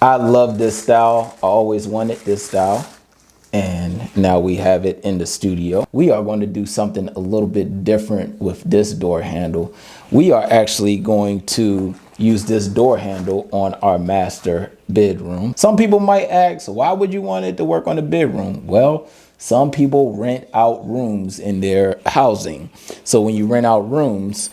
I love this style. I always wanted this style. And now we have it in the studio. We are going to do something a little bit different with this door handle. We are actually going to use this door handle on our master bedroom. Some people might ask, why would you want it to work on the bedroom? Well, some people rent out rooms in their housing. So when you rent out rooms,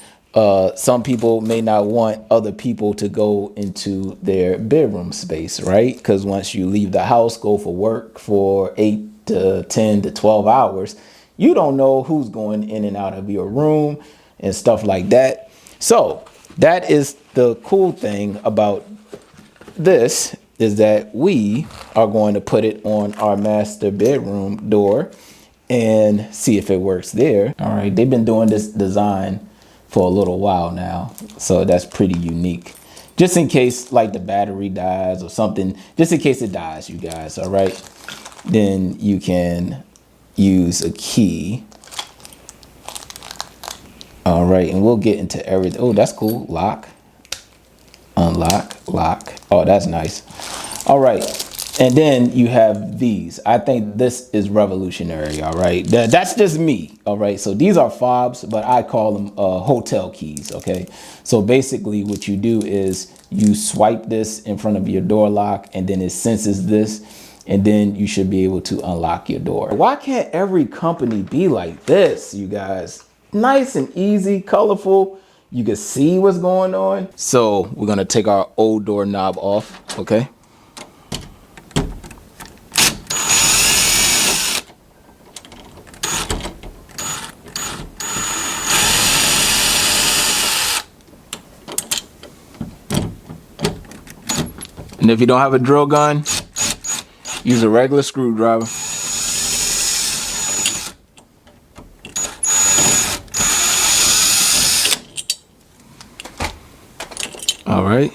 some people may not want other people to go into their bedroom space, right? Because once you leave the house, go for work for 8 to 10 to 12 hours, you don't know who's going in and out of your room and stuff like that. So that is the cool thing about this, is that we are going to put it on our master bedroom door and see if it works there. All right, they've been doing this design for a little while now, so that's pretty unique. Just in case like the battery dies or something, just in case it dies, you guys, all right, then you can use a key. All right, and we'll get into everything. Oh, that's cool. Lock, unlock, lock. Oh, that's nice. All right, and then you have these. I think this is revolutionary. All right, that's just me. All right, so these are fobs, but I call them hotel keys. Okay, so basically what you do is you swipe this in front of your door lock, and then it senses this, and then you should be able to unlock your door. Why can't every company be like this, you guys? Nice and easy, colorful. You can see what's going on. So we're gonna take our old doorknob off, okay? And if you don't have a drill gun, use a regular screwdriver. All right.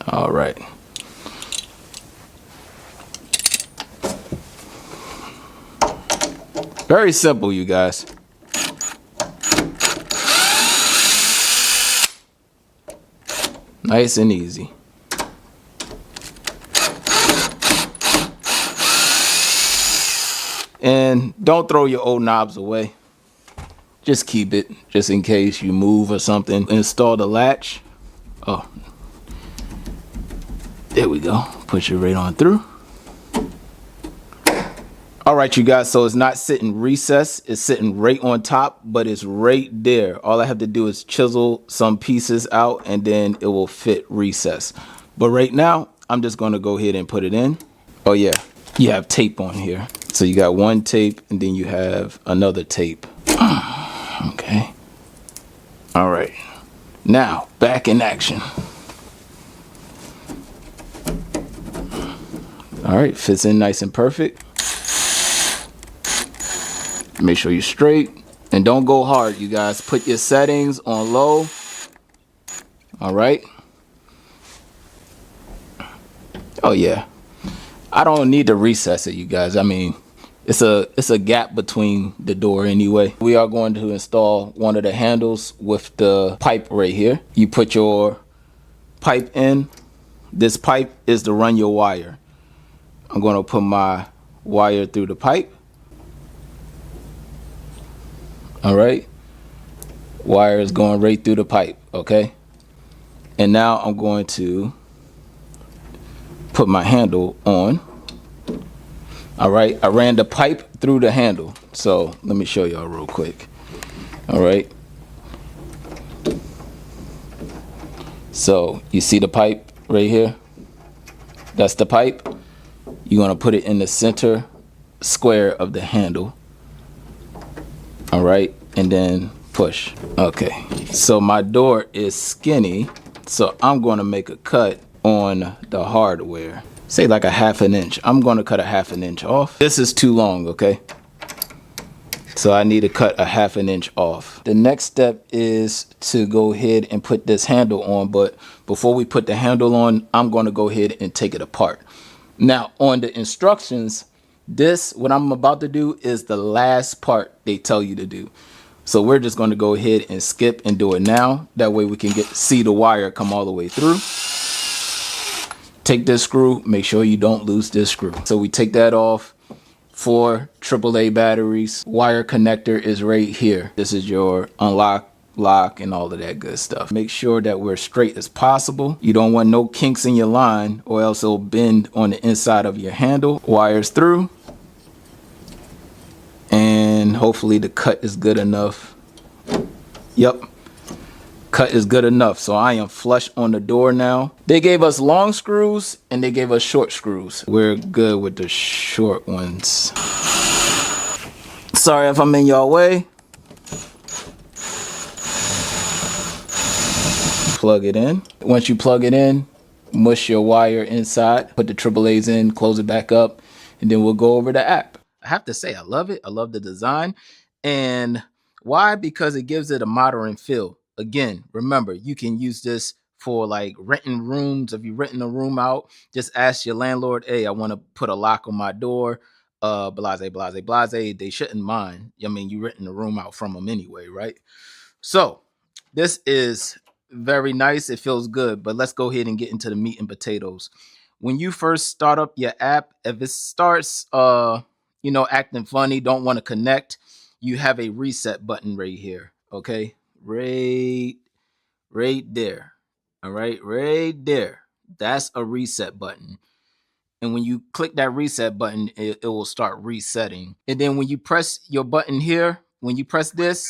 All right. Very simple, you guys. Nice and easy. And don't throw your old knobs away. Just keep it, just in case you move or something. Install the latch. Oh, there we go. Push it right on through. All right, you guys, so it's not sitting recessed. It's sitting right on top, but it's right there. All I have to do is chisel some pieces out and then it will fit recessed. But right now, I'm just gonna go ahead and put it in. Oh yeah, you have tape on here. So you got one tape and then you have another tape. Okay. All right. Now, back in action. All right, fits in nice and perfect. Make sure you're straight and don't go hard, you guys. Put your settings on low. All right. Oh yeah. I don't need to recess it, you guys. I mean, it's a gap between the door anyway. We are going to install one of the handles with the pipe right here. You put your pipe in. This pipe is to run your wire. I'm going to put my wire through the pipe. All right. Wire is going right through the pipe, okay? And now I'm going to put my handle on. All right, I ran the pipe through the handle. So let me show y'all real quick. All right. So you see the pipe right here? That's the pipe. You're gonna put it in the center square of the handle. All right, and then push. Okay, so my door is skinny, so I'm gonna make a cut on the hardware. Say like a 1/2 inch. I'm gonna cut a 1/2 inch off. This is too long, okay? So I need to cut a 1/2 inch off. The next step is to go ahead and put this handle on, but before we put the handle on, I'm gonna go ahead and take it apart. Now on the instructions, what I'm about to do is the last part they tell you to do. So we're just going to go ahead and skip and do it now. That way we can see the wire come all the way through. Take this screw, make sure you don't lose this screw. So we take that off. 4 AAA batteries. Wire connector is right here. This is your unlock, lock, and all of that good stuff. Make sure that we're straight as possible. You don't want no kinks in your line or else it'll bend on the inside of your handle. Wires through. And hopefully the cut is good enough. Yep. Cut is good enough. So I am flush on the door now. They gave us long screws and they gave us short screws. We're good with the short ones. Sorry if I'm in your way. Plug it in. Once you plug it in, mush your wire inside, put the AAAs in, close it back up, and then we'll go over the app. I have to say, I love it. I love the design. And why? Because it gives it a modern feel. Again, remember, you can use this for like renting rooms. If you're renting a room out, just ask your landlord, hey, I want to put a lock on my door. Blase, blase, blase. They shouldn't mind. I mean, you're renting a room out from them anyway, right? So this is very nice. It feels good, but let's go ahead and get into the meat and potatoes. When you first start up your app, if it starts, acting funny, don't want to connect, you have a reset button right here. Okay. Right there. All right. Right there. That's a reset button. And when you click that reset button, it will start resetting. And then when you press your button here, when you press this,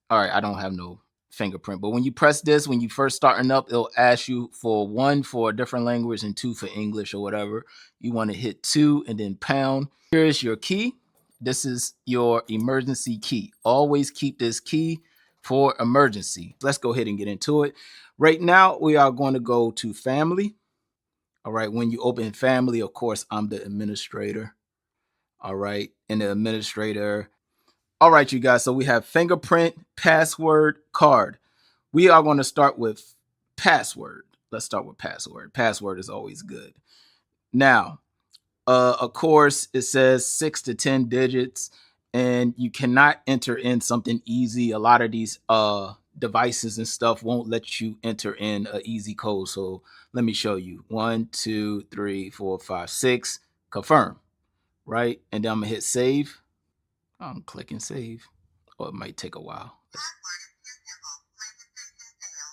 all right, I don't have no fingerprint, but when you press this, when you first starting up, it'll ask you for 1 for a different language and 2 for English or whatever. You want to hit 2 and then pound. Here's your key. This is your emergency key. Always keep this key for emergency. Let's go ahead and get into it. Right now, we are going to go to family. All right, when you open family, of course, I'm the administrator. All right, and the administrator. All right, you guys, so we have fingerprint, password, card. We are going to start with password. Let's start with password. Password is always good. Now, of course, it says 6 to 10 digits, and you cannot enter in something easy. A lot of these devices and stuff won't let you enter in an easy code. So let me show you. 1, 2, 3, 4, 5, 6. Confirm, right? And then I'm going to hit save. I'm clicking save. Oh, it might take a while.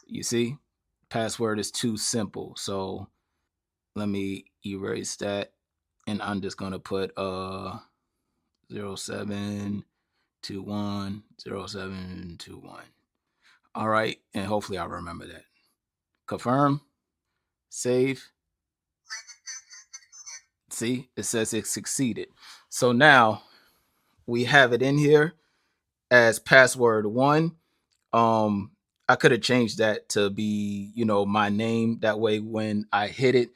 You see, password is too simple. So let me erase that. And I'm just going to put 0721 0721. All right. And hopefully I'll remember that. Confirm, save. See, it says it succeeded. So now we have it in here as password 1. I could have changed that to be, my name. That way, when I hit it,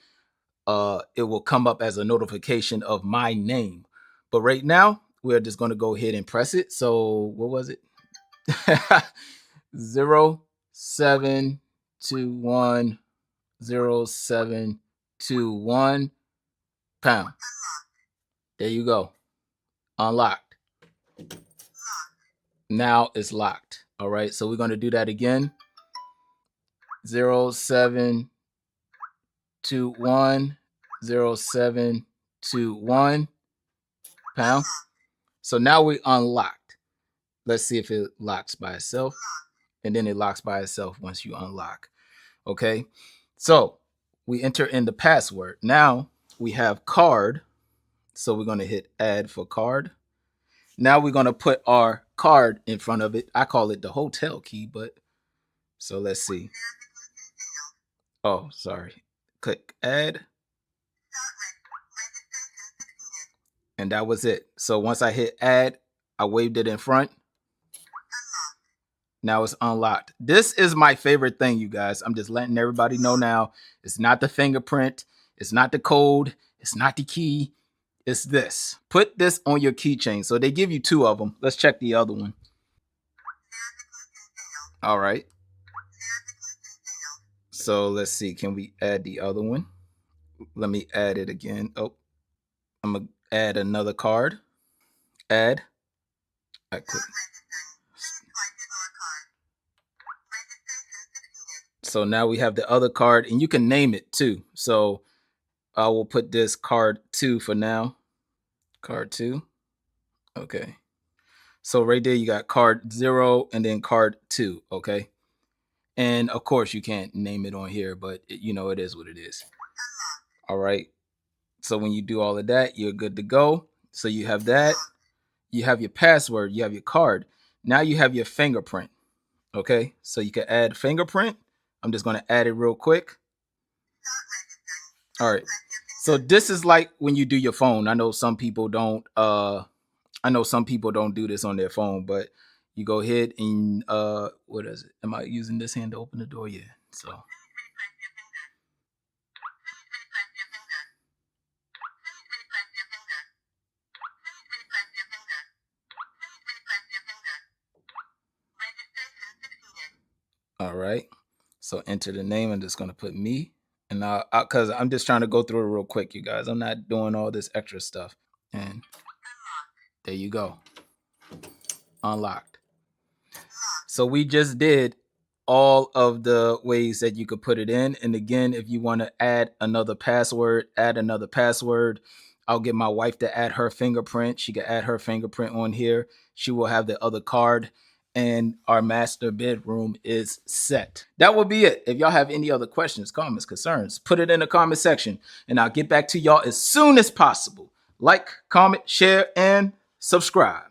it will come up as a notification of my name. But right now, we're just going to go ahead and press it. So what was it? 0721 0721 pound. There you go. Unlocked. Now it's locked. All right. So we're going to do that again. 0721 0721 pound. So now we unlocked. Let's see if it locks by itself. And then it locks by itself once you unlock. Okay. So we enter in the password. Now we have card. So we're going to hit add for card. Now we're going to put our card in front of it. I call it the hotel key, but so let's see. Oh, sorry. Click add. And that was it. So once I hit add, I waved it in front. Now it's unlocked. This is my favorite thing, you guys. I'm just letting everybody know now. It's not the fingerprint. It's not the code. It's not the key. It's this. Put this on your keychain. So they give you 2 of them. Let's check the other one. All right. So let's see. Can we add the other one? Let me add it again. Oh, I'm going to add another card. Add. I click. So now we have the other card, and you can name it too. So I will put this card 2 for now. Card 2. Okay. So right there, you got card 0 and then card 2. Okay. And of course, you can't name it on here, but it is what it is. All right. So when you do all of that, you're good to go. So you have that. You have your password. You have your card. Now you have your fingerprint. Okay. So you can add fingerprint. I'm just going to add it real quick. All right. So this is like when you do your phone. I know some people don't do this on their phone, but you go ahead and what is it? Am I using this hand to open the door? Yeah. So all right. So enter the name. I'm just gonna put me, and because I'm just trying to go through it real quick, you guys. I'm not doing all this extra stuff. And there you go. Unlocked. So we just did all of the ways that you could put it in. And again, if you want to add another password. I'll get my wife to add her fingerprint. She can add her fingerprint on here. She will have the other card. And our master bedroom is set. That will be it. If y'all have any other questions, comments, concerns, put it in the comment section. And I'll get back to y'all as soon as possible. Like, comment, share, and subscribe.